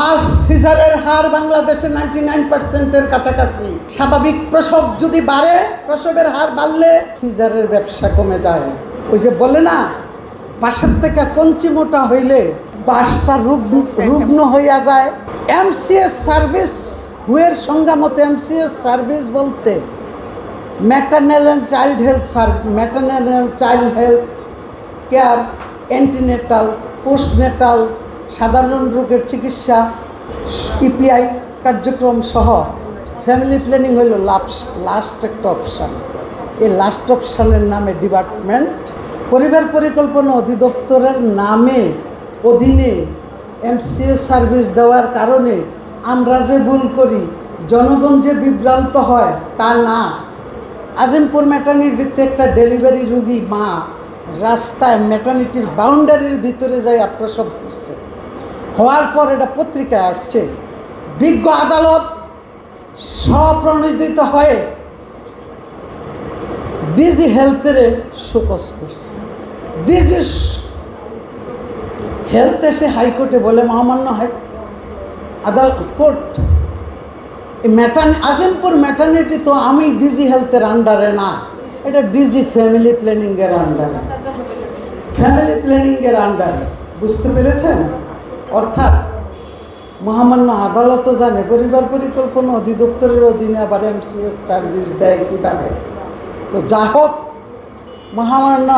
আজ সিজারের হার বাংলাদেশে 99%-এর কাছাকাছি। স্বাভাবিক প্রসব যদি বাড়ে, প্রসবের হার বাড়লে সিজারের ব্যবসা কমে যায়। ওই যে বলে না, বাঁশের থেকে কঞ্চি মোটা হইলে বাঁশটা রুগ্ন হইয়া যায়। এমসিএস সার্ভিস হুয়ের সংজ্ঞা মতো এমসিএস সার্ভিস বলতে maternal and child health care, antenatal, postnatal, সাধারণ রোগের চিকিৎসা, ইপিআই কার্যক্রম সহ ফ্যামিলি প্ল্যানিং হইল লাস্ট একটা অপশান। এই লাস্ট অপশানের নামে ডিপার্টমেন্ট পরিবার পরিকল্পনা অধিদপ্তরের নামে অধীনে এমসিএস সার্ভিস দেওয়ার কারণে আমরা যে ভুল করি, জনগণ যে বিভ্রান্ত হয় তা না। আজিমপুর ম্যাটারনিটিতে একটা ডেলিভারি রুগী মা রাস্তায় ম্যাটারনিটির বাউন্ডারির ভিতরে যাই প্রসব করছে। হওয়ার পর এটা পত্রিকায় আসছে। বিজ্ঞ আদালত স্বপ্রণোদিত হয়ে ডিজি হেলথের শোকজ করছে। ডিজি হেলথ এসে হাইকোর্টে বলে, মহামান্য আদালত কোর্ট, আজিমপুর ম্যাটারনিটি তো আমি ডিজি হেলথের আন্ডারে না, এটা ডিজি ফ্যামিলি প্ল্যানিংয়ের আন্ডারে, ফ্যামিলি প্ল্যানিংয়ের আন্ডারে। বুঝতে পেরেছেন? অর্থাৎ মহামান্য আদালতও জানে পরিবার পরিকল্পনা অধিদপ্তরের অধীনে আবার এমসিএস সার্ভিস দেয় কীভাবে। তো যা হোক, মহামান্য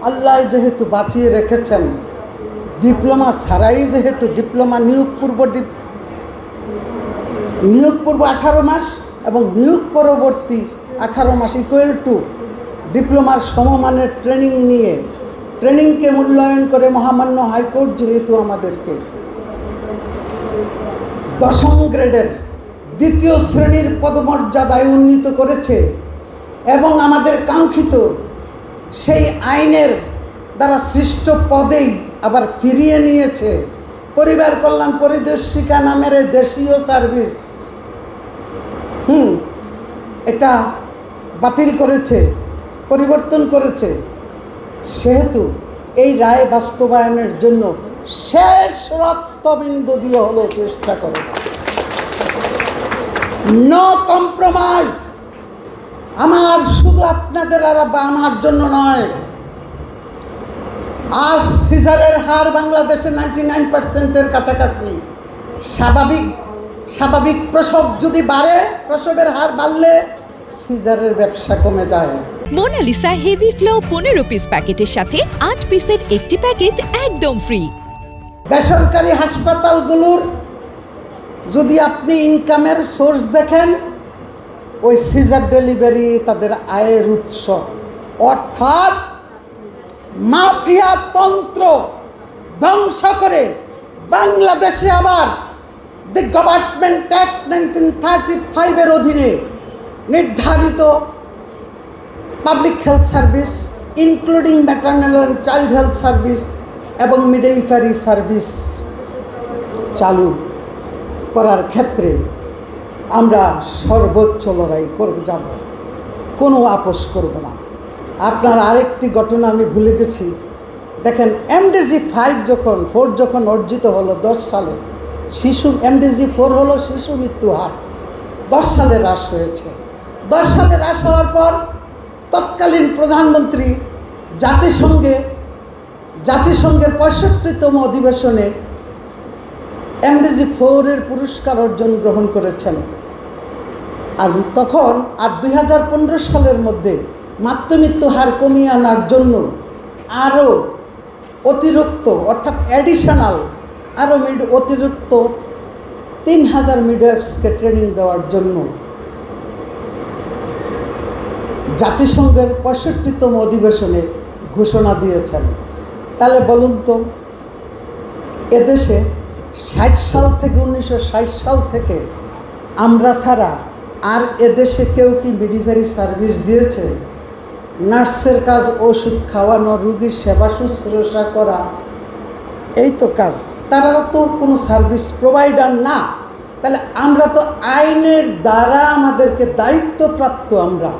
আল্লাহ যেহেতু বাঁচিয়ে রেখেছেন, ডিপ্লোমা ছাড়াই যেহেতু ডিপ্লোমা নিয়োগ পূর্ব 18 মাস এবং নিয়োগ পরবর্তী 18 মাস ইকুয়াল টু ডিপ্লোমার সমমানের ট্রেনিং নিয়ে ট্রেনিংকে মূল্যায়ন করে মহামান্য হাইকোর্ট যেহেতু আমাদেরকে 10ম গ্রেডের 2য় শ্রেণীর পদমর্যাদায় উন্নীত করেছে এবং আমাদের কাঙ্ক্ষিত সেই আইনের দ্বারা সৃষ্ট পদেই আবার ফিরিয়ে নিয়েছে। পরিবার কল্যাণ পরিদর্শিকা নামের দেশীয় সার্ভিস এটা বাতিল করেছে, পরিবর্তন করেছে। সেহেতু এই রায় বাস্তবায়নের জন্য শেষ রক্তবিন্দু দিয়ে হলো চেষ্টা করে, নো কম্প্রোমাইজ। আমার শুধু আপনাদের আর আমার জন্য নয়, আজ সিজারের হার বাংলাদেশে 99%-এর কাছাকাছি। স্বাভাবিক প্রসব যদি বাড়ে, প্রসবের হার বাড়লে সিজারের ব্যবসা কমে যায়। মোনালিসা হেভি ফ্লো 15 পিস প্যাকেটের সাথে 8 পিসের একটি প্যাকেট একদম ফ্রি। বেসরকারি হাসপাতালগুলোর যদি আপনি ইনকামের সোর্স দেখেন, ওই সিজার ডেলিভারি তাদের আয়ের উৎস। অর্থাৎ মাফিয়া তন্ত্র ধ্বংস করে বাংলাদেশে আবার দি গভর্নমেন্ট অ্যাক্ট 1935-এর অধীনে নির্ধারিত public health service including maternal and child health service এবং মিডওয়াইফারি সার্ভিস চালু করার ক্ষেত্রে আমরা সর্বোচ্চ লড়াই করে যাব, কোনো আপোষ করব না। আপনার আরেকটি ঘটনা আমি ভুলে গেছি। দেখেন, এমডিজি 4 যখন অর্জিত হলো 10 সালে, এমডিজি 4 হলো শিশু মৃত্যু হার 10 সালে হ্রাস হয়েছে। 10 সালে হ্রাস হওয়ার পর তৎকালীন প্রধানমন্ত্রী জাতিসংঘের 65তম অধিবেশনে এমডিজি 4-এর পুরস্কার অর্জন গ্রহণ করেছেন। আর তখন 2015 সালের মধ্যে মাতৃমৃত্যু হার কমিয়ে আনার জন্য আরও অতিরিক্ত, অর্থাৎ অ্যাডিশনাল আরও অতিরিক্ত 3000 মিডওয়াইফসকে ট্রেনিং দেওয়ার জন্য জাতিসংঘের 65তম অধিবেশনে ঘোষণা দিয়েছেন। তাহলে বলুন তো, এদেশে 1960 সাল থেকে আমরা ছাড়া আর এদেশে কেউ কি মিডওয়াইফারি সার্ভিস দিয়েছে? নার্সের কাজ ওষুধ খাওয়ানো, রুগীর সেবা শুশ্রূষা করা, এই তো কাজ। তারা তো কোনো সার্ভিস প্রোভাইডার না। তাহলে আমরা তো আইনের দ্বারা আমাদেরকে দায়িত্বপ্রাপ্ত আমরা।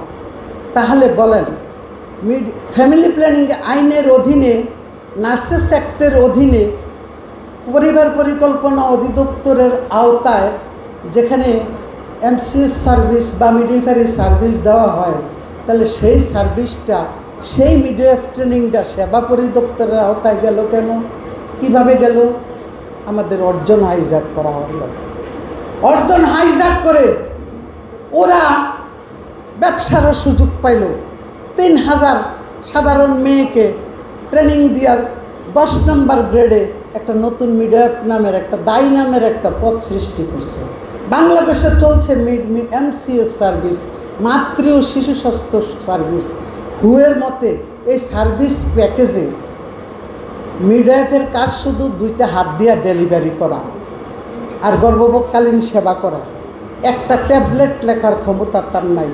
তাহলে বলেন, ফ্যামিলি প্ল্যানিং আইনের অধীনে, নার্সেস অ্যাক্টের অধীনে পরিবার পরিকল্পনা অধিদপ্তরের আওতায় যেখানে এমসিএস সার্ভিস বা মিডওয়াইফারি সার্ভিস দেওয়া হয়, তাহলে সেই সার্ভিসটা, সেই মিডওয়াইফ ট্রেনিংটা সেবা পরিদপ্তরের আওতায় গেল কেন? কিভাবে গেল? আমাদের অর্জন হাইজ্যাক করা হলো। অর্জন হাইজ্যাক করে ওরা ব্যবসারও সুযোগ পাইল। 3000 সাধারণ মেয়েকে ট্রেনিং দেওয়ার 10 নম্বর গ্রেডে একটা নতুন মিডওয়াইফ নামের একটা দায়ী নামের একটা পদ সৃষ্টি করছে। বাংলাদেশে চলছে এমসিএস সার্ভিস, মাতৃ ও শিশু স্বাস্থ্য সার্ভিস। হুয়ের মতে এই সার্ভিস প্যাকেজে মিডওয়াইফের কাজ শুধু 2টা হাত দিয়া ডেলিভারি করা আর গর্ভকালীন সেবা করা। একটা ট্যাবলেট লেখার ক্ষমতা তার নাই।